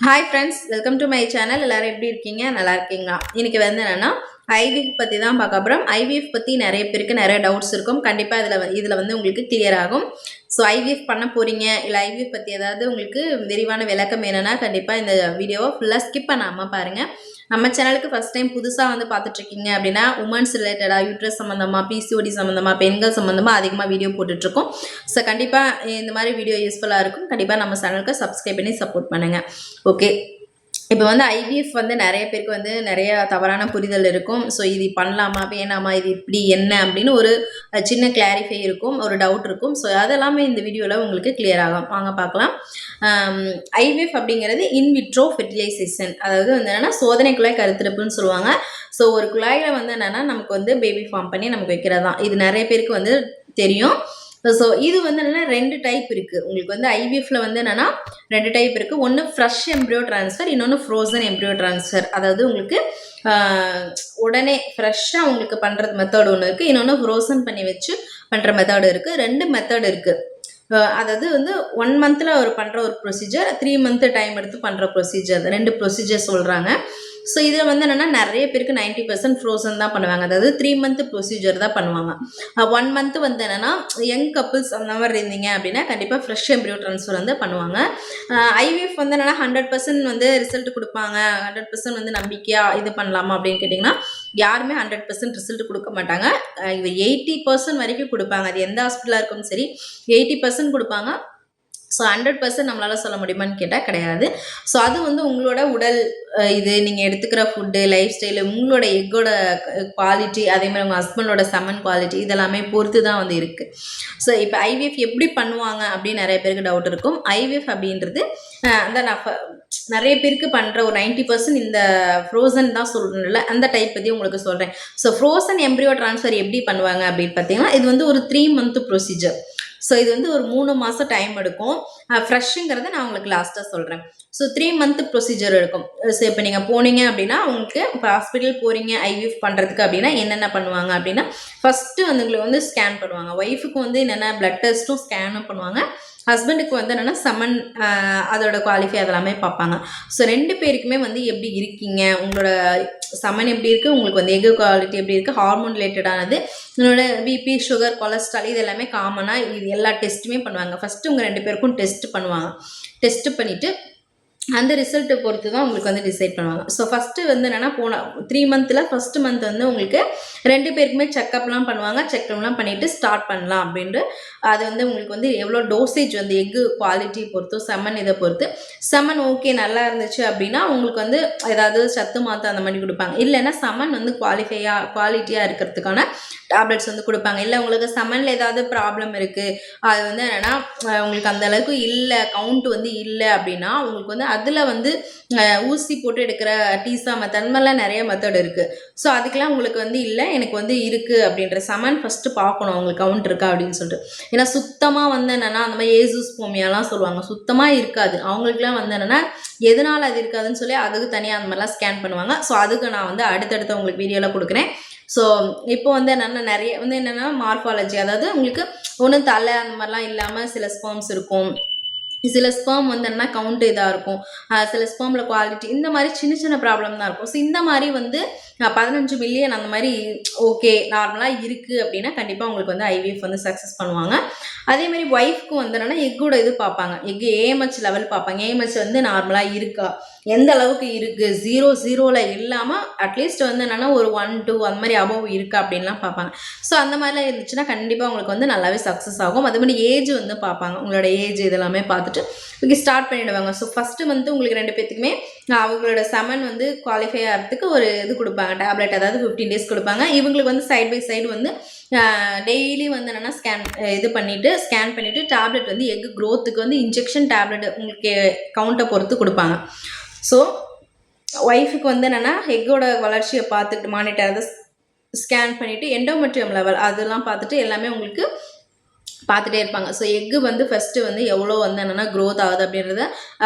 Hi friends, welcome to my channel. எல்லாரும் எப்படி இருக்கீங்க? நல்லா இருக்கீங்களா? இன்னைக்கு வந்து என்னன்னா ஐவிஎஃப் பற்றி தான் பார்க்க போகிறோம். ஐவிஎஃப் பற்றி நிறைய பேருக்கு நிறைய டவுட்ஸ் இருக்கும். கண்டிப்பாக இதில் வந்து உங்களுக்கு கிளியர் ஆகும். ஸோ ஐவிஎஃப் பண்ண போகிறீங்க, இல்லை ஐவிஎஃப் பற்றி ஏதாவது உங்களுக்கு விரிவான விளக்கம் வேணும்னா கண்டிப்பாக இந்த வீடியோவை ஃபுல்லாக ஸ்கிப் பண்ணாமல் பாருங்கள். நம்ம சேனலுக்கு ஃபஸ்ட் டைம் புதுசாக வந்து பார்த்துட்ருக்கீங்க அப்படின்னா உமன்ஸ் ரிலேட்டடாக யூட்ரஸ் சம்மந்தமாக, பிசிஓடி சம்மந்தமாக, பெண்கள் சம்மந்தமாக அதிகமாக வீடியோ போட்டுட்ருக்கோம். ஸோ கண்டிப்பாக இந்த மாதிரி வீடியோ யூஸ்ஃபுல்லாக இருக்கும். கண்டிப்பாக நம்ம சேனலுக்கு சப்ஸ்கிரைப் பண்ணி சப்போர்ட் பண்ணுங்கள். ஓகே, இப்போ வந்து ஐவிஎஃப் வந்து நிறைய பேருக்கு வந்து நிறைய தவறான புரிதல் இருக்கும். ஸோ இது பண்ணலாமா வேணாமா, இது இப்படி என்ன அப்படின்னு ஒரு சின்ன கிளாரிஃபை இருக்கும், ஒரு டவுட் இருக்கும். ஸோ அதெல்லாமே இந்த வீடியோவில் உங்களுக்கு கிளியர் ஆகும். வாங்க பார்க்கலாம். ஐவிஎஃப் அப்படிங்கிறது இன்விட்ரோ ஃபெர்டிலைசேஷன், அதாவது வந்து என்னென்னா சோதனை குழாய் கருத்தரிப்புன்னு சொல்லுவாங்க. ஸோ ஒரு குழாயில் வந்து என்னென்னா நமக்கு வந்து பேபி ஃபார்ம் பண்ணி நமக்கு வைக்கிறது தான். இது நிறைய பேருக்கு வந்து தெரியும். ஸோ இது வந்து என்னென்னா 2 டைப் இருக்குது. உங்களுக்கு வந்து ஐவிஎஃப்ல வந்து என்னென்னா 2 டைப் இருக்குது. ஒன்று ஃப்ரெஷ் எம்ப்ரியோ ட்ரான்ஸ்ஃபர், இன்னொன்று ஃப்ரோசன் எம்ப்ரியோ ட்ரான்ஸ்ஃபர். அதாவது உங்களுக்கு உடனே ஃப்ரெஷ்ஷாக உங்களுக்கு பண்ணுறது மெத்தட் ஒன்று இருக்குது, இன்னொன்று ஃப்ரோசன் பண்ணி வச்சு பண்ணுற மெத்தட் இருக்குது. 2 மெத்தட் இருக்குது. அதாவது வந்து 1 மந்தில் ஒரு பண்ணுற ஒரு ப்ரொசீஜர், 3 மந்த்து டைம் எடுத்து பண்ணுற ப்ரொசீஜர், 2 ப்ரொசீஜர் சொல்கிறாங்க. ஸோ இதில் வந்து என்னென்னா நிறைய பேருக்கு 90% ஃப்ரோசன் தான் பண்ணுவாங்க. அதாவது 3 மந்த் ப்ரொசீஜர் தான் பண்ணுவாங்க. 1 மந்த் வந்து என்னென்னா யங் கப்புள்ஸ் அந்த மாதிரி இருந்தீங்க அப்படின்னா கண்டிப்பாக ஃப்ரெஷ் எம்ப்ரியோ ட்ரான்ஸ்ஃபர் வந்து பண்ணுவாங்க. ஐவிஎஃப் வந்து என்னென்னா 100% வந்து ரிசல்ட் கொடுப்பாங்க, 100% வந்து நம்பிக்கையாக இது பண்ணலாமா அப்படின்னு கேட்டிங்கன்னா யாருமே 100% ரிசல்ட் கொடுக்க மாட்டாங்க. 80% வரைக்கும் கொடுப்பாங்க. அது எந்த ஹாஸ்பிட்டலாக இருக்கும் சரி 80% கொடுப்பாங்க. ஸோ 100% நம்மளால் சொல்ல முடியுமான்னு கேட்டால் கிடையாது. ஸோ அது வந்து உங்களோட உடல் இது, நீங்கள் எடுத்துக்கிற ஃபுட்டு, லைஃப் ஸ்டைலு, உங்களோட எக்கோட குவாலிட்டி, அதேமாதிரி உங்கள் ஹஸ்பண்டோட செமன் குவாலிட்டி இதெல்லாமே பொறுத்து தான் வந்து இருக்குது. ஸோ இப்போ ஐவிஎஃப் எப்படி பண்ணுவாங்க அப்படின்னு நிறைய பேருக்கு டவுட் இருக்கும். ஐவிஎஃப் அப்படின்றது அந்த நான் நிறைய பேருக்கு பண்ணுற ஒரு 90% இந்த ஃப்ரோசன் தான் சொல்லணும்ல, அந்த டைப் பற்றி உங்களுக்கு சொல்கிறேன். ஸோ ஃப்ரோசன் எம்ப்ரியோ ட்ரான்ஸ்ஃபர் எப்படி பண்ணுவாங்க அப்படின்னு பார்த்தீங்கன்னா இது வந்து ஒரு 3 மந்த் ப்ரொசீஜர். ஸோ இது வந்து ஒரு 3 மாதம் டைம் எடுக்கும். ஃப்ரெஷ்ஷுங்கிறத நான் உங்களுக்கு லாஸ்ட்டாக சொல்கிறேன். ஸோ 3 மந்த் ப்ரொசீஜர் இருக்கும். ஸோ இப்போ நீங்கள் போனீங்க அப்படின்னா உங்களுக்கு இப்போ ஹாஸ்பிட்டல் போகிறீங்க ஐவிஎஃப் பண்ணுறதுக்கு அப்படின்னா என்னென்ன பண்ணுவாங்க அப்படின்னா ஃபஸ்ட்டு வந்து உங்களுக்கு வந்து ஸ்கேன் பண்ணுவாங்க. ஒய்ஃபுக்கு வந்து என்னென்ன பிளட் டெஸ்ட்டும் ஸ்கேனும் பண்ணுவாங்க. ஹஸ்பண்டுக்கு வந்து என்னென்னா செமன் அதோட குவாலிஃபை அதெல்லாமே பார்ப்பாங்க. ஸோ 2 பேருக்குமே வந்து எப்படி இருக்கீங்க, உங்களோட செமன் எப்படி இருக்குது, உங்களுக்கு வந்து எக் குவாலிட்டி எப்படி இருக்குது, ஹார்மோன் ரிலேட்டடானது, உங்களோட பிபி, சுகர், கொலஸ்ட்ரால் இது எல்லாமே காமனாக இது எல்லா டெஸ்ட்டுமே பண்ணுவாங்க. ஃபஸ்ட்டு உங்கள் 2 பேருக்கும் டெஸ்ட் பண்ணுவாங்க. டெஸ்ட்டு பண்ணிவிட்டு அந்த ரிசல்ட்டை பொறுத்து தான் உங்களுக்கு வந்து டிசைட் பண்ணுவாங்க. ஸோ ஃபஸ்ட்டு வந்து என்னென்னா 3 மந்தில் ஃபஸ்ட்டு மந்த் வந்து உங்களுக்கு 2 பேருக்குமே செக்கப்லாம் பண்ணுவாங்க. செக்கப்லாம் பண்ணிவிட்டு ஸ்டார்ட் பண்ணலாம் அப்படின்ட்டு அது வந்து உங்களுக்கு வந்து எவ்வளோ டோசேஜ் வந்து எக்கு குவாலிட்டி பொறுத்து, செமன் இதை பொறுத்து, செமன் ஓகே நல்லா இருந்துச்சு அப்படின்னா உங்களுக்கு வந்து ஏதாவது சத்து மாற்று அந்த மாதிரி கொடுப்பாங்க. இல்லைன்னா செமன் வந்து குவாலிட்டியாக இருக்கிறதுக்கான டேப்லெட்ஸ் வந்து கொடுப்பாங்க. இல்லை உங்களுக்கு செமனில் ஏதாவது ப்ராப்ளம் இருக்குது, அது வந்து என்னென்னா உங்களுக்கு அந்தளவுக்கு இல்லை, கவுண்ட் வந்து இல்லை அப்படின்னா உங்களுக்கு வந்து அதில் வந்து ஊசி போட்டு எடுக்கிற டீசா மெத்தட் மாதிரிலாம் நிறைய மெத்தட் இருக்குது. ஸோ அதுக்கெலாம் உங்களுக்கு வந்து இல்லை, எனக்கு வந்து இருக்குது அப்படின்ற செமன் ஃபஸ்ட்டு பார்க்கணும் அவங்களுக்கு கவுண்ட் இருக்கா அப்படின்னு சொல்லிட்டு. ஏன்னா சுத்தமாக வந்து என்னென்னா அந்த மாதிரி ஏசூஸ்போமியாலாம் சொல்லுவாங்க, சுத்தமாக இருக்காது. அவங்களுக்குலாம் வந்து என்னென்னா எதனால் அது இருக்காதுன்னு சொல்லி அதுக்கு தனியாக அந்த மாதிரிலாம் ஸ்கேன் பண்ணுவாங்க. ஸோ அதுக்கு நான் வந்து அடுத்தடுத்த உங்களுக்கு வீடியோவில் கொடுக்குறேன். ஸோ இப்போ வந்து என்னென்னா நிறைய வந்து என்னென்னா மார்ஃபாலஜி, அதாவது உங்களுக்கு ஒன்றும் தலை அந்த மாதிரிலாம் இல்லாமல் சில ஸ்பெர்ம்ஸ் இருக்கும், சில ஸ்பெர்ம் வந்து என்ன கவுண்ட் இதாக இருக்கும், சில ஸ்பெர்மில் குவாலிட்டி, இந்த மாதிரி சின்ன சின்ன ப்ராப்ளம் தான் இருக்கும். ஸோ இந்த மாதிரி வந்து 15 மில்லியன் அந்த மாதிரி ஓகே நார்மலாக இருக்குது அப்படின்னா கண்டிப்பாக உங்களுக்கு வந்து ஐவிஎஃப் வந்து சக்ஸஸ் பண்ணுவாங்க. அதேமாதிரி ஒய்ஃப்க்கு வந்து என்னென்னா எக்கோட இது பார்ப்பாங்க, எக்கு ஏஎம்ஹெச் லெவல் பார்ப்பாங்க. ஏஎம்ஹெச் வந்து நார்மலாக இருக்கா, எந்த அளவுக்கு இருக்குது, 0 இல்லாமல் அட்லீஸ்ட் வந்து என்னென்னா ஒரு 1 2 அந்த மாதிரி அபவ் இருக்கா அப்படின்லாம் பார்ப்பாங்க. ஸோ அந்த மாதிரிலாம் இருந்துச்சுன்னா கண்டிப்பாக உங்களுக்கு வந்து நல்லாவே சக்ஸஸ் ஆகும். அதே மாதிரி ஏஜ் வந்து பார்ப்பாங்க, உங்களோட ஏஜ் இதெல்லாமே பார்த்துட்டு ஓகே ஸ்டார்ட் பண்ணிவிடுவாங்க. ஸோ ஃபஸ்ட்டு வந்து உங்களுக்கு 2 பேத்துக்குமே அவங்களோட செமன் வந்து குவாலிஃபை ஆகிறதுக்கு ஒரு இது கொடுப்பாங்க, டேப்லெட், அதாவது 15 டேஸ் கொடுப்பாங்க. இவங்களுக்கு வந்து சைட் பை சைடு வந்து டெய்லி வந்து என்னென்னா ஸ்கேன் பண்ணிவிட்டு டேப்லெட் வந்து எக் க்ரோத்துக்கு வந்து இன்ஜெக்ஷன் டேப்லெட் உங்களுக்கு கவுண்ட்டை பொறுத்து கொடுப்பாங்க. ஸோ ஒய்ஃபுக்கு வந்து என்னென்னா எக்கோட வளர்ச்சியை பார்த்துட்டு மானிட்டர் அதை ஸ்கேன் பண்ணிவிட்டு எண்டோமெட்ரியம் லெவல் அதெல்லாம் பார்த்துட்டு எல்லாமே உங்களுக்கு பார்த்துட்டே இருப்பாங்க. ஸோ எக்கு வந்து ஃபஸ்ட்டு வந்து எவ்வளோ வந்து என்னென்னா க்ரோத் ஆகுது அப்படின்றத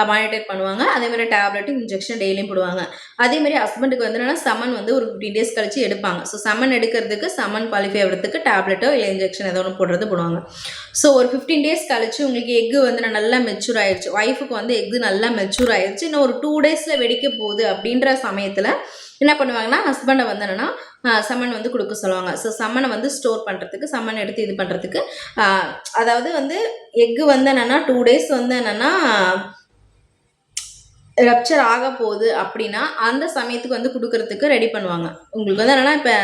மானிட்டர் பண்ணுவாங்க. அதேமாதிரி டேப்லெட்டு இன்ஜெக்ஷன் டெய்லியும் போடுவாங்க. அதேமாதிரி ஹஸ்பண்டுக்கு வந்து என்னென்னா செமன் வந்து ஒரு 15 டேஸ் கழிச்சு எடுப்பாங்க. ஸோ செமன் எடுக்கிறதுக்கு செமன் குவாலிஃபை ஆகிறதுக்கு டேப்லெட்டோ இல்லை இன்ஜெக்ஷன் ஏதோ ஒன்று போடுவாங்க. ஸோ ஒரு 15 டேஸ் கழிச்சு உங்களுக்கு எக்கு வந்து நல்லா மெச்சூர் ஆயிடுச்சு, ஒய்ஃபுக்கு வந்து எக்கு நல்லா மெச்சூர் ஆயிடுச்சு, இன்னும் ஒரு 2 டேஸில் வெடிக்க போகுது அப்படின்ற சமயத்தில் என்ன பண்ணுவாங்கன்னா ஹஸ்பண்டை வந்து என்னென்னா செமன் வந்து கொடுக்க சொல்லுவாங்க. ஸோ செமனை வந்து ஸ்டோர் பண்ணுறதுக்கு, செமன் எடுத்து இது பண்ணுறதுக்கு, அதாவது வந்து எக்கு வந்து என்னென்னா 2 டேஸ் வந்து என்னென்னா ரப்சர் ஆக போகுது அப்படின்னா அந்த சமயத்துக்கு வந்து கொடுக்கறதுக்கு ரெடி பண்ணுவாங்க. உங்களுக்கு வந்து என்னென்னா இப்போ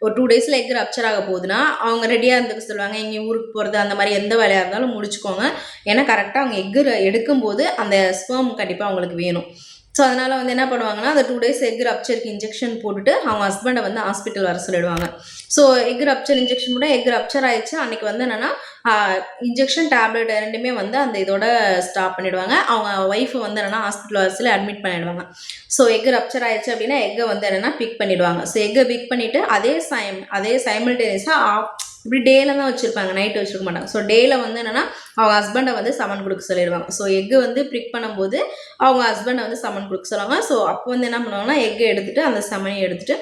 ஒரு 2 டேஸில் எக் ரப்சர் ஆக போகுதுன்னா அவங்க ரெடியாக இருந்துக்க சொல்லுவாங்க. எங்கேயும் ஊருக்கு போகிறது அந்த மாதிரி எந்த வேலையாக இருந்தாலும் முடிச்சுக்கோங்க. ஏன்னா கரெக்டாக அவங்க எக்கு எடுக்கும்போது அந்த ஸ்பெர்ம் கண்டிப்பாக அவங்களுக்கு வேணும். ஸோ அதனால் வந்து என்ன பண்ணுவாங்கன்னா அந்த 2 டேஸ் எக் ரப்சருக்கு இன்ஜெக்ஷன் போட்டுட்டு அவங்க ஹஸ்பண்டை வந்து ஹாஸ்பிட்டல் வர சொல்லிடுவாங்க. ஸோ எக் ரப்சர் இன்ஜெக்ஷன் போட்டால் எக் ரப்சர் ஆயிடுச்சு அன்றைக்கி வந்து என்னென்னா இன்ஜெக்ஷன் டேப்லெட் ரெண்டுமே வந்து அந்த இதோட ஸ்டாப் பண்ணிவிடுவாங்க. அவங்க ஒய்ஃபை வந்து என்னென்னா ஹாஸ்பிட்டல் வர சொல்லி அட்மிட் பண்ணிவிடுவாங்க. ஸோ எக் ரப்சர் ஆயிடுச்சு அப்படின்னா எக்கை வந்து என்னென்னா பிக் பண்ணிவிடுவாங்க. ஸோ எக்கை பிக் பண்ணிவிட்டு அதே சைமல்டேனியஸாக இப்படி டேல தான் வச்சுருப்பாங்க, நைட்டு வச்சுருக்க மாட்டாங்க. ஸோ டேல வந்து என்னென்னா அவங்க ஹஸ்பண்டை வந்து சமன் கொடுக்க சொல்லிடுவாங்க. ஸோ எக்கு வந்து பிக் பண்ணும்போது அவங்க ஹஸ்பண்டை வந்து சமன் கொடுக்க சொல்லுவாங்க. ஸோ அப்போ வந்து என்ன பண்ணுவாங்கன்னா எக்கை எடுத்துகிட்டு அந்த செமனையை எடுத்துகிட்டு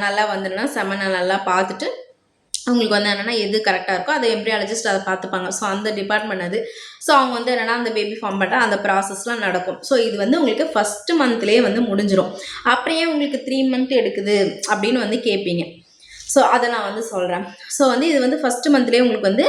நல்லா வந்துன்னா செமனை நல்லா பார்த்துட்டு அவங்களுக்கு வந்து என்னென்னா எது கரெக்டாக இருக்கோ அதை எம்ப்ரியாலஜிஸ்ட் அதை பார்த்துப்பாங்க. ஸோ அந்த டிபார்ட்மெண்ட் அது. ஸோ அவங்க வந்து என்னென்னா அந்த பேபி ஃபார்ம் பண்ணுற அந்த ப்ராசஸ்லாம் நடக்கும். ஸோ இது வந்து உங்களுக்கு ஃபஸ்ட்டு மந்த்லேயே வந்து முடிஞ்சிடும். அப்படியே உங்களுக்கு 3 மந்த் எடுக்குது அப்படின்னு வந்து கேட்பீங்க. ஸோ அதை நான் வந்து சொல்கிறேன். ஸோ வந்து இது வந்து ஃபஸ்ட்டு மந்த்லேயே உங்களுக்கு வந்து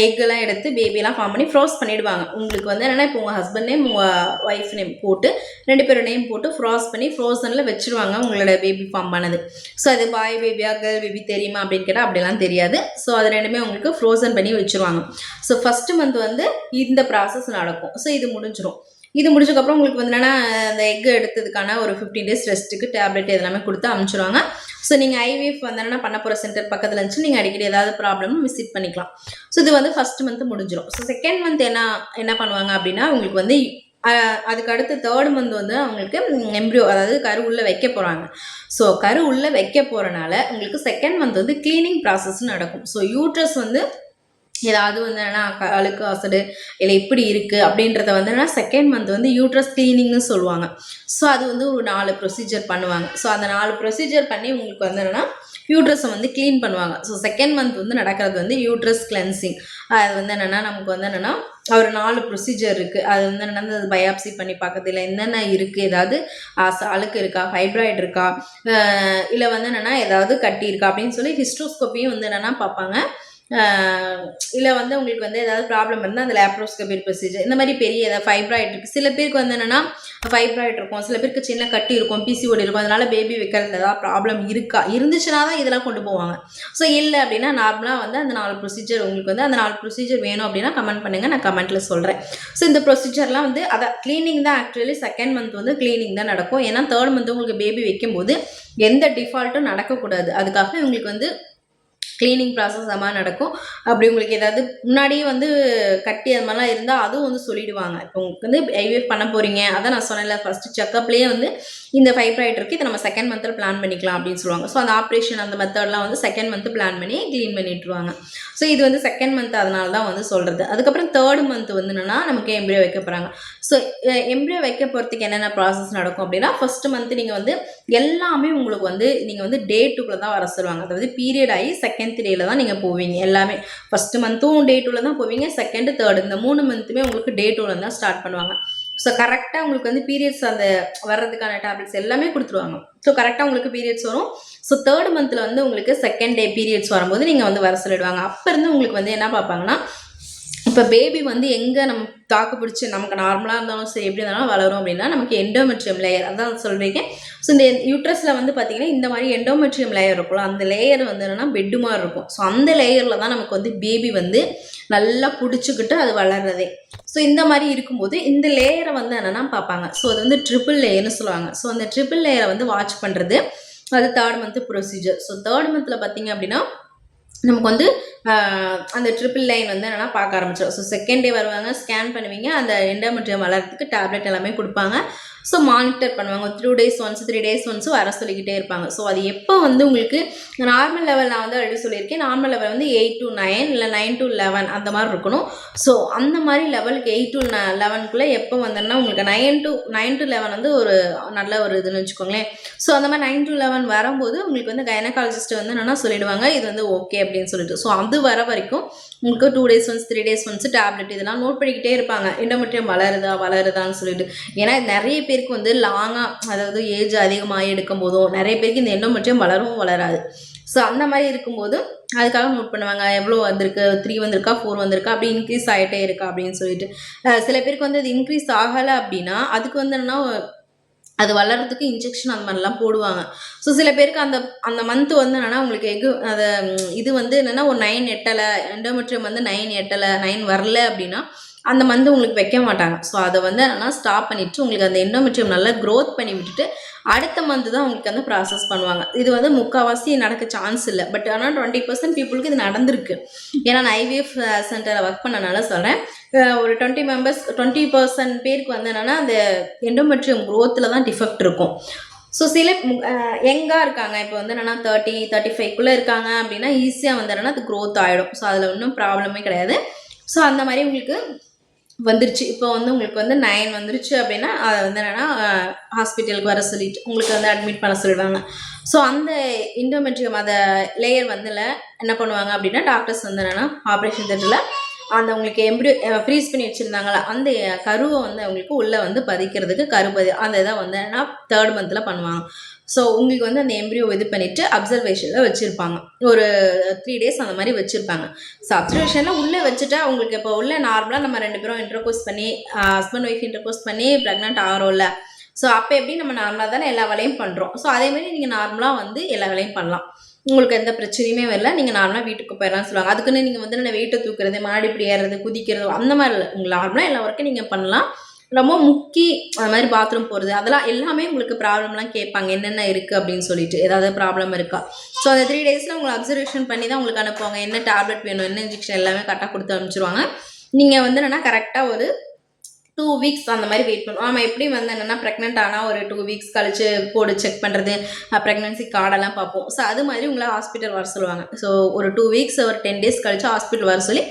எக்கெல்லாம் எடுத்து பேபியெல்லாம் ஃபார்ம் பண்ணி ஃப்ரோஸ் பண்ணிவிடுவாங்க. உங்களுக்கு வந்து என்னென்னா இப்போ உங்கள் ஹஸ்பண்ட் நேம் உங்கள் ஒய்ஃப் நேம் போட்டு 2 பேரோட நேம் போட்டு ஃப்ரோஸ் பண்ணி ஃப்ரோசனில் வச்சுருவாங்க உங்களோட பேபி ஃபார்ம் பண்ணது. ஸோ அது பாய் பேபியா கேர்ள் பேபி தெரியுமா அப்படின்னு கேட்டால் அப்படிலாம் தெரியாது. ஸோ அது ரெண்டுமே உங்களுக்கு ஃப்ரோசன் பண்ணி வச்சுருவாங்க. ஸோ ஃபஸ்ட்டு மந்த் வந்து இந்த ப்ராசஸ் நடக்கும். ஸோ இது முடிஞ்சிடும். இது முடிச்சதுக்கப்புறம் உங்களுக்கு வந்து என்னென்னா அந்த எக்கு எடுத்ததுக்கான ஒரு 15 டேஸ் ரெஸ்ட்டுக்கு டேப்லெட் எல்லாமே கொடுத்து அனுப்பிச்சிடுவாங்க. ஸோ நீங்கள் ஐவிஎஃப் வந்து என்னென்னா பண்ண போகிற சென்டர் பக்கத்தில் இருந்துச்சு, நீங்கள் அடிக்கடி ஏதாவது ப்ராப்ளம் விசிட் பண்ணிக்கலாம். ஸோ இது வந்து ஃபஸ்ட் மந்த் முடிஞ்சிடும். ஸோ செகண்ட் மந்த் என்ன பண்ணுவாங்க அப்படின்னா உங்களுக்கு வந்து அதுக்கு அடுத்து 3rd மந்த் வந்து அவங்களுக்கு எம்ப்ரியோ அதாவது கரு உள்ளே வைக்க போகிறாங்க. ஸோ கரு உள்ளே வைக்க போகிறனால உங்களுக்கு செகண்ட் மந்த் வந்து க்ளீனிங் ப்ராசஸ் நடக்கும். ஸோ யூட்ரஸ் வந்து ஏதாவது வந்து என்னென்னா அழுக்கு அசடு இல்லை இப்படி இருக்குது அப்படின்றத வந்து என்னென்னா செகண்ட் மந்த் வந்து யூட்ரஸ் க்ளீனிங்னு சொல்லுவாங்க. ஸோ அது வந்து ஒரு 4 ப்ரொசீஜர் பண்ணுவாங்க. ஸோ அந்த 4 ப்ரொசீஜர் பண்ணி உங்களுக்கு வந்து என்னென்னா யூட்ரஸை வந்து க்ளீன் பண்ணுவாங்க. ஸோ செகண்ட் மந்த் வந்து நடக்கிறது வந்து யூட்ரஸ் கிளென்சிங். அது வந்து என்னென்னா நமக்கு வந்து என்னென்னா ஒரு 4 ப்ரொசீஜர் இருக்குது. அது வந்து என்னென்னா பயாப்சி பண்ணி பார்க்கறதில்ல என்னென்ன இருக்குது, ஏதாவது அழுக்கு இருக்கா, ஃபைப்ராய்டு இருக்கா, இல்லை வந்து என்னென்னா ஏதாவது கட்டி இருக்கா அப்படின்னு சொல்லி ஹிஸ்ட்ரோஸ்கோப்பியும் வந்து என்னென்னா பார்ப்பாங்க. இல்லை வந்து உங்களுக்கு வந்து ஏதாவது ப்ராப்ளம் இருந்தால் அந்த லேப்ரோஸ்கோபி ப்ரொசீஜர் இந்த மாதிரி பெரிய ஏதாவது ஃபைப்ராய்டு இருக்குது. சில பேருக்கு வந்து என்னென்னா ஃபைப்ராய்டு இருக்கும், சில பேருக்கு சின்ன கட்டி இருக்கும், பிசிஓடி இருக்கும். அதனால் பேபி வைக்கிறதுல ஏதாவது ப்ராப்ளம் இருந்துச்சுன்னா தான் இதெல்லாம் கொண்டு போவாங்க. ஸோ இல்லை அப்படின்னா நார்மலாக வந்து அந்த 4 ப்ரொசீஜர் உங்களுக்கு வந்து அந்த 4 ப்ரொசீஜர் வேணும் அப்படின்னா கமெண்ட் பண்ணுங்கள், நான் கமெண்ட்டில் சொல்கிறேன். ஸோ இந்த ப்ரொசீஜர்லாம் வந்து அதை க்ளீனிங் தான். ஆக்சுவலி செகண்ட் மந்த் வந்து க்ளீனிங் தான் நடக்கும். ஏன்னா 3rd மந்த் உங்களுக்கு பேபி வைக்கும்போது எந்த டிஃபால்ட்டும் நடக்கக்கூடாது. அதுக்காக உங்களுக்கு வந்து க்ளீனிங் ப்ராசஸ் அது மாதிரி நடக்கும். அப்படி உங்களுக்கு ஏதாவது முன்னாடியே வந்து கட்டி அது மாதிரிலாம் இருந்தால் அதுவும் வந்து சொல்லிவிடுவாங்க. இப்போ உங்களுக்கு வந்து ஐவிஎஃப் பண்ண போகிறீங்க, அதான் நான் சொன்னேன்ல ஃபஸ்ட்டு செக்கப்லேயே வந்து இந்த ஃபைப்ராய்டு இருக்குது, இதை நம்ம செகண்ட் மந்தில் பிளான் பண்ணிக்கலாம் அப்படின்னு சொல்லுவாங்க. ஸோ அந்த ஆப்ரேஷன் அந்த மெத்தட்லாம் வந்து செகண்ட் மந்த் பிளான் பண்ணி க்ளீன் பண்ணிட்டுருவாங்க. ஸோ இது வந்து செகண்ட் மந்த் அதனால தான் வந்து சொல்கிறது. அதுக்கப்புறம் 3rd மந்த் வந்து என்னென்னா நமக்கு எம்ப்ரியோ வைக்க போகிறாங்க. ஸோ எம்ப்ரியோ வைக்க போகிறதுக்கு என்னென்ன ப்ராசஸ் நடக்கும் அப்படின்னா ஃபஸ்ட்டு மந்த் நீங்கள் வந்து எல்லாமே உங்களுக்கு வந்து நீங்கள் வந்து டே 2க்குள்ள தான் வர சொல்லுவாங்க. அதாவது பீரியட் ஆகி செகண்ட் டேல தான் நீங்கள் போவீங்க. எல்லாமே ஃபஸ்ட்டு மந்த்தும் டே 2ல தான் போவீங்க, செகண்ட் 3rd இந்த 3 மந்த்துமே உங்களுக்கு டே 2ல தான் ஸ்டார்ட் பண்ணுவாங்க. ஸோ கரெக்டாக உங்களுக்கு வந்து பீரியட்ஸ் அந்த வர்றதுக்கான டேப்லெட்ஸ் எல்லாமே கொடுத்துருவாங்க. ஸோ கரெக்டாக உங்களுக்கு பீரியட்ஸ் வரும். ஸோ 3rd மந்தில் வந்து உங்களுக்கு செகண்ட் டே பீரியட்ஸ் வரும்போது நீங்கள் வந்து வர சொல்லிடுவாங்க. அப்போ இருந்து உங்களுக்கு வந்து என்ன பார்ப்பாங்கன்னா இப்போ பேபி வந்து எங்கே நம்ம தாக்கு பிடிச்சி நமக்கு நார்மலாக இருந்தாலும் சரி எப்படி இருந்தாலும் வளரும் அப்படின்னா நமக்கு எண்டோமெட்ரியம் லேயர் அதான் சொல்கிறீங்க. ஸோ இந்த யூட்ரஸில் வந்து பார்த்திங்கன்னா இந்த மாதிரி எண்டோமெட்ரியம் லேயர் இருக்கும்ல, அந்த லேயர் வந்து என்னென்னா பெட்டு மாதிரி இருக்கும். ஸோ அந்த லேயரில் தான் நமக்கு வந்து பேபி வந்து நல்லா பிடிச்சிக்கிட்டு அது வளர்றதே. ஸோ இந்த மாதிரி இருக்கும்போது இந்த லேயரை வந்து என்னென்னா பார்ப்பாங்க. ஸோ அது வந்து ட்ரிபிள் லேயர்னு சொல்லுவாங்க. ஸோ அந்த ட்ரிபிள் லேயரை வந்து வாட்ச் பண்ணுறது அது 3rd month procedure. So 3rd மந்தில் பார்த்திங்க அப்படின்னா நமக்கு வந்து அந்த ட்ரிபிள் லைன் வந்து என்னென்னா பார்க்க ஆரம்பிச்சிடும். ஸோ செகண்ட் டே வருவாங்க, ஸ்கேன் பண்ணுவீங்க, அந்த எண்டோமெட்ரியம் வளர்கிறதுக்கு டேப்லெட் எல்லாமே கொடுப்பாங்க. ஸோ மானிட்டர் பண்ணுவாங்க. 2 டேஸ் ஒன்ஸ் 3 டேஸ் ஒன்ஸ் வர சொல்லிக்கிட்டே இருப்பாங்க. ஸோ அது எப்போ வந்து உங்களுக்கு நார்மல் லெவல் நான் வந்து ஆல்ரெடி சொல்லியிருக்கேன். நார்மல் லெவல் வந்து 8 to 9 இல்லை 9 to 11 அந்த மாதிரி இருக்கணும். ஸோ அந்த மாதிரி லெவலுக்கு 8 to 11க்குள்ளே எப்போ வந்தோன்னா உங்களுக்கு 9 to 11 வந்து ஒரு நல்ல ஒரு இதுன்னு வச்சுக்கோங்களேன். ஸோ அந்த மாதிரி 9 to 11 வரும்போது உங்களுக்கு வந்து கைனகாலஜிஸ்ட் வந்து என்னென்னா சொல்லிடுவாங்க இது வந்து ஓகே அப்படின்னு சொல்லிட்டு. ஸோ அது வர வரைக்கும் உங்களுக்கு 2 days once 3 days once tablet இதெல்லாம் நோட் பண்ணிக்கிட்டே இருப்பாங்க. எண்டோமெட்ரியம் வளருதான்னு சொல்லிட்டு. ஏன்னா நிறைய பேருக்கு வந்து லாங்காக அதாவது ஏஜ் அதிகமாக எடுக்கும் போதும் நிறைய பேருக்கு இந்த எண்டோமெட்ரியம் வளரவும் வளராது. ஸோ அந்த மாதிரி இருக்கும்போது அதுக்காக நோட் பண்ணுவாங்க எவ்வளோ வந்திருக்கு 3 வந்திருக்கா 4 வந்திருக்கா அப்படி இன்க்ரீஸ் ஆகிட்டே இருக்கா அப்படின்னு சொல்லிட்டு. சில பேருக்கு வந்து அது இன்க்ரீஸ் ஆகலை அப்படின்னா அதுக்கு வந்து என்னன்னா அது வளர்கிறதுக்கு இன்ஜெக்ஷன் அந்த மாதிரிலாம் போடுவாங்க. ஸோ சில பேருக்கு அந்த அந்த மந்த் வந்து என்னென்னா உங்களுக்கு இது வந்து என்னென்னா ஒரு 9 எட்டலை எண்டோமெட்ரியம் வந்து 9 எட்டலை 9 வரல அப்படின்னா அந்த மந்த் உங்களுக்கு வைக்க மாட்டாங்க. ஸோ அதை வந்து என்னென்னா ஸ்டாப் பண்ணிவிட்டு உங்களுக்கு அந்த எண்டோமெட்ரியம் நல்லா க்ரோத் பண்ணி விட்டுட்டு அடுத்த மந்த் தான் உங்களுக்கு வந்து ப்ராசஸ் பண்ணுவாங்க. இது வந்து முக்கால்வாசி நடக்க சான்ஸ் இல்லை. பட் ஆனால் 20% பீப்புளுக்கு இது நடந்திருக்கு. ஏன்னா நான் ஐவிஎஃப் சென்டரில் ஒர்க் பண்ணனால சொல்கிறேன். ஒரு 20% பேருக்கு வந்து என்னென்னா அந்த எண்டோமெட்ரியம் க்ரோத்தில் தான் டிஃபெக்ட் இருக்கும். ஸோ சில யங்காக இருக்காங்க இப்போ வந்து என்னென்னா 30-35க்குள்ளே இருக்காங்க அப்படின்னா ஈஸியாக வந்து என்னென்னா அது க்ரோத் ஆகிடும். ஸோ அதில் ஒன்றும் ப்ராப்ளமே கிடையாது. ஸோ அந்த மாதிரி உங்களுக்கு வந்துருச்சு. இப்போ வந்து உங்களுக்கு வந்து 9 வந்துருச்சு அப்படின்னா அதை வந்து என்னென்னா ஹாஸ்பிட்டலுக்கு வர சொல்லிட்டு உங்களுக்கு வந்து அட்மிட் பண்ண சொல்லிடுவாங்க. ஸோ அந்த எண்டோமெட்ரியம் அதை லேயர் வந்து என்ன பண்ணுவாங்க அப்படின்னா டாக்டர்ஸ் வந்து என்னென்னா ஆப்ரேஷன் தேட்டரில் அந்த உங்களுக்கு ஃப்ரீஸ் பண்ணி வச்சுருந்தாங்களா அந்த கருவை வந்து அவங்களுக்கு உள்ளே வந்து பதிக்கிறதுக்கு கருப்பதி அந்த இதை வந்து என்னென்னா 3rd மந்தில் பண்ணுவாங்க. ஸோ உங்களுக்கு வந்து அந்த எம்ப்ரியோ இது பண்ணிவிட்டு அப்சர்வேஷனில் வச்சுருப்பாங்க. ஒரு 3 டேஸ் அந்த மாதிரி வச்சுருப்பாங்க. ஸோ அப்சர்வேஷனில் உள்ளே வச்சுட்டா உங்களுக்கு இப்போ உள்ள நார்மலாக நம்ம 2 பேரும் இன்டர்கோர்ஸ் பண்ணி ஹஸ்பண்ட் ஒய்ஃப் இன்டர்கோர்ஸ் பண்ணி ப்ரெக்னென்ட் ஆகிறோம்ல. ஸோ அப்போ எப்படி நம்ம நார்மலாக தானே எல்லா வேலையும் பண்ணுறோம். ஸோ அதேமாதிரி நீங்கள் நார்மலாக வந்து எல்லா வேலையும் பண்ணலாம். உங்களுக்கு எந்த பிரச்சனையுமே வரல. நீங்கள் நார்மலாக வீட்டுக்கு போயிடலாம்னு சொல்லுவாங்க. அதுக்குன்னு நீங்கள் வந்து நான் வெயிட்டை தூக்குறது மாடிப்படி ஏறுறது குதிக்கிறது அந்த மாதிரி இல்லை. உங்களுக்கு நார்மலாக எல்லா ஒர்க்கும் நீங்கள் பண்ணலாம். ரொம்ப அது மாதிரி பாத்ரூம் போகிறது அதெல்லாம் எல்லாமே உங்களுக்கு ப்ராப்ளம்லாம் கேட்பாங்க என்னென்ன இருக்குது அப்படின்னு சொல்லிட்டு ஏதாவது ப்ராப்ளம் இருக்கா. ஸோ அந்த 3 டேஸில் உங்களை அப்சர்வேஷன் பண்ணி தான் உங்களுக்கு அனுப்புவாங்க. என்ன டேப்லெட் வேணும் என்ன இன்ஜெக்ஷன் எல்லாமே கரெக்டாக கொடுத்து அனுப்பிச்சிருவாங்க. நீங்கள் வந்து என்னென்னா கரெக்டாக ஒரு 2 வீக்ஸ் அந்த மாதிரி வெயிட் பண்ணுவோம். ஆமாம் எப்படி வந்து என்னென்னா ப்ரெக்னென்ட் ஆனால் ஒரு 2 வீக்ஸ் கழிச்சு போடு செக் பண்ணுறது ப்ரெக்னன்சி கார்டெல்லாம் பார்ப்போம். ஸோ அது மாதிரி உங்களை ஹாஸ்பிட்டல் வர சொல்லுவாங்க. ஸோ ஒரு 2 வீக்ஸ் ஒரு 10 டேஸ் கழிச்சு ஹாஸ்பிட்டல் வர சொல்லி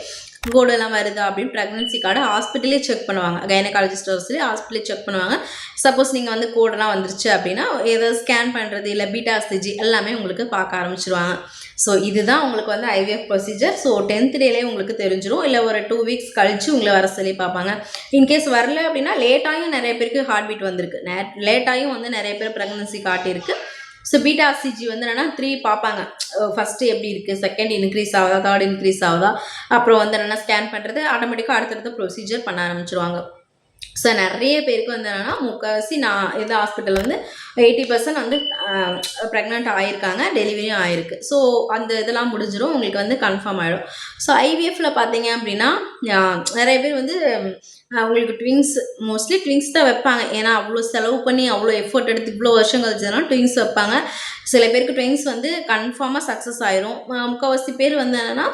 கோடெல்லாம் வருதா அப்படின்னு ப்ரெக்னன்சி கார்டை ஹாஸ்பிட்டலே செக் பண்ணுவாங்க. கைனகாலஜிஸ்ட் வர சொல்லி ஹாஸ்பிட்டலே செக் பண்ணுவாங்க. சப்போஸ் நீங்கள் வந்து கோடெல்லாம் வந்துருச்சு அப்படின்னா ஏதாவது ஸ்கேன் பண்ணுறது இல்லை பீட்டா சிஜி எல்லாமே உங்களுக்கு பார்க்க ஆரம்பிச்சிருவாங்க. ஸோ இதுதான் உங்களுக்கு வந்து ஐவிஎஃப் ப்ரொசீஜர். ஸோ 10th டேலே உங்களுக்கு தெரிஞ்சிடும். இல்லை ஒரு 2 வீக்ஸ் கழிச்சு உங்களை வர சொல்லி பார்ப்பாங்க. இன்கேஸ் வரல அப்படின்னா லேட்டாயும் நிறைய பேருக்கு ஹார்ட் பீட் வந்திருக்கு. லேட்டாயும் வந்து நிறைய பேர் ப்ரெக்னன்சி காட்டியிருக்கு. ஸோ பீட்டா சிஜி வந்து என்னென்னா 3 பார்ப்பாங்க. ஃபஸ்ட்டு எப்படி இருக்குது, செகண்ட் இன்க்ரீஸ் ஆகுதா, 3rd இன்க்ரீஸ் ஆகுதா, அப்புறம் வந்து என்னென்னா ஸ்கேன் பண்ணுறது ஆட்டோமேட்டிக்காக அடுத்தடுத்த ப்ரொசீஜர் பண்ண ஆரம்பிச்சிருவாங்க. ஸோ நிறைய பேருக்கு வந்து என்னென்னா முக்கால்வாசி நான் இந்த ஹாஸ்பிட்டல் வந்து 80% வந்து ப்ரெக்னென்ட் ஆகியிருக்காங்க, டெலிவரியும் ஆகிருக்கு. ஸோ அந்த இதெல்லாம் முடிஞ்சிடும் உங்களுக்கு வந்து கன்ஃபார்ம் ஆகிடும். ஸோ ஐவிஎஃப்பில் பார்த்தீங்க அப்படின்னா நிறைய பேர் வந்து உங்களுக்கு மோஸ்ட்லி ட்விங்ஸ் தான் வைப்பாங்க. ஏன்னா அவ்வளோ செலவு பண்ணி அவ்வளோ எஃபோர்ட் எடுத்து இவ்வளோ வருஷம் கழிச்சதுனால ட்விங்ஸ் வைப்பாங்க. சில பேருக்கு ட்விங்ஸ் வந்து கன்ஃபார்மாக சக்ஸஸ் ஆயிரும். முக்கால்வாசி பேர் வந்து என்னென்னா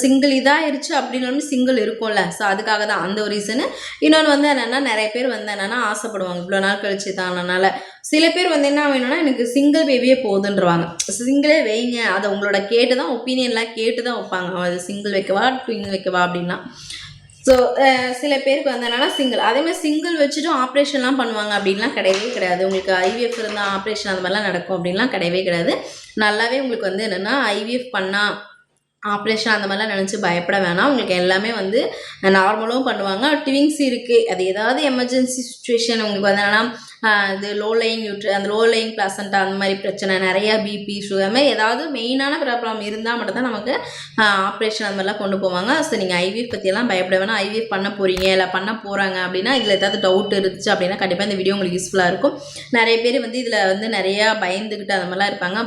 சிங்கிள் இதாகிடுச்சு அப்படின்னாலுமே சிங்கிள் இருக்கும்ல. ஸோ அதுக்காக தான் அந்த ஒரு ரீசனு. இன்னொன்று வந்து என்னென்னா நிறைய பேர் வந்து என்னென்னா ஆசைப்படுவாங்க இவ்வளோ நாள் கழிச்சு தானனால. சில பேர் வந்து என்ன வேணும்னா எனக்கு சிங்கிள் பேபியே போகுதுன்றவாங்க. சிங்கிளே வைங்க அதை உங்களோட கேட்டு தான் ஒப்பீனியன்லாம் கேட்டு தான் வைப்பாங்க. அது சிங்கிள் வைக்கவா ட்விங் வைக்கவா அப்படின்னா. ஸோ சில பேருக்கு வந்து என்னென்னா சிங்கிள் அதேமாதிரி சிங்கிள் வச்சுட்டு ஆப்ரேஷன்லாம் பண்ணுவாங்க அப்படின்லாம் கிடையவே கிடையாது. உங்களுக்கு ஐவிஎஃப் இருந்தால் ஆப்ரேஷன் அந்த மாதிரிலாம் நடக்கும் அப்படின்லாம் கிடையவே கிடையாது. நல்லாவே உங்களுக்கு வந்து என்னென்னா ஐவிஎஃப் பண்ணால் ஆப்ரேஷன் அந்த மாதிரிலாம் நினச்சி பயப்பட வேணாம். உங்களுக்கு எல்லாமே வந்து நார்மலும் பண்ணுவாங்க. ட்விங்ஸ் இருக்குது அது ஏதாவது எமர்ஜென்சி சுச்சுவேஷன் உங்களுக்கு வந்து என்னென்னா இது லோ லையிங் பிளாசண்டா அந்த மாதிரி பிரச்சனை நிறையா பிபி சுகர் அது மாதிரி ஏதாவது மெயினான ப்ராப்ளம் இருந்தால் மட்டும் தான் நமக்கு ஆப்ரேஷன் அந்த மாதிரிலாம் கொண்டு போவாங்க. ஸோ நீங்கள் ஐவிஎஃப் பற்றியெல்லாம் பயப்பட வேணாம். ஐவிஎஃப் பண்ண போகிறீங்க இல்லை பண்ண போகிறாங்க அப்படின்னா இதில் ஏதாவது டவுட் இருந்துச்சு அப்படின்னா கண்டிப்பாக இந்த வீடியோ உங்களுக்கு யூஸ்ஃபுல்லாக இருக்கும். நிறைய பேர் வந்து இதில் வந்து நிறையா பயந்துக்கிட்டு அந்த மாதிரிலாம் இருப்பாங்க.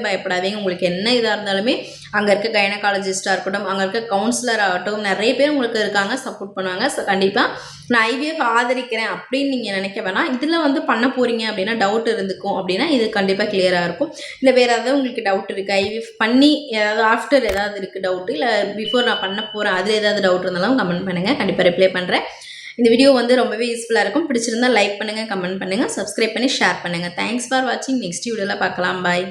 பயப்படாதீங்க. உங்களுக்கு என்ன இதாக இருந்தாலுமே அங்கே இருக்க கைனகாலஜிஸ்ட்டாக இருக்கட்டும் அங்கே இருக்க கவுன்சிலர் ஆகட்டும் நிறைய பேர் உங்களுக்கு இருக்காங்க சப்போர்ட் பண்ணுவாங்க. ஸோ கண்டிப்பாக நான் ஐவிஎஃப் ஆதரிக்கிறேன் அப்படின்னு நீங்கள் நினைக்க வேணாம். இதில் வந்து பண்ண போகிறீங்க அப்படின்னா டவுட் இருந்துக்கும் அப்படின்னா இது கண்டிப்பாக கிளியராக இருக்கும். இல்லை வேறு ஏதாவது உங்களுக்கு டவுட் இருக்குது ஐவிஎஃப் பண்ணி ஏதாவது ஆஃப்டர் ஏதாவது இருக்குது டவுட்டு இல்லை பிஃபோர் நான் பண்ண போகிறேன் அதில் ஏதாவது டவுட் இருந்தாலும் கமெண்ட் பண்ணுங்கள். கண்டிப்பாக ரிப்ளை பண்ணுறேன். இந்த வீடியோ வந்து ரொம்பவே யூஸ்ஃபுல்லாக இருக்கும். பிடிச்சிருந்தா லைக் பண்ணுங்கள், கமெண்ட் பண்ணுங்கள், சப்ஸ்கிரைப் பண்ணி ஷேர் பண்ணுங்கள். தேங்க்ஸ் ஃபார் வாட்சிங். நெக்ஸ்ட் வீடியோவில் பார்க்கலாம். பாய்.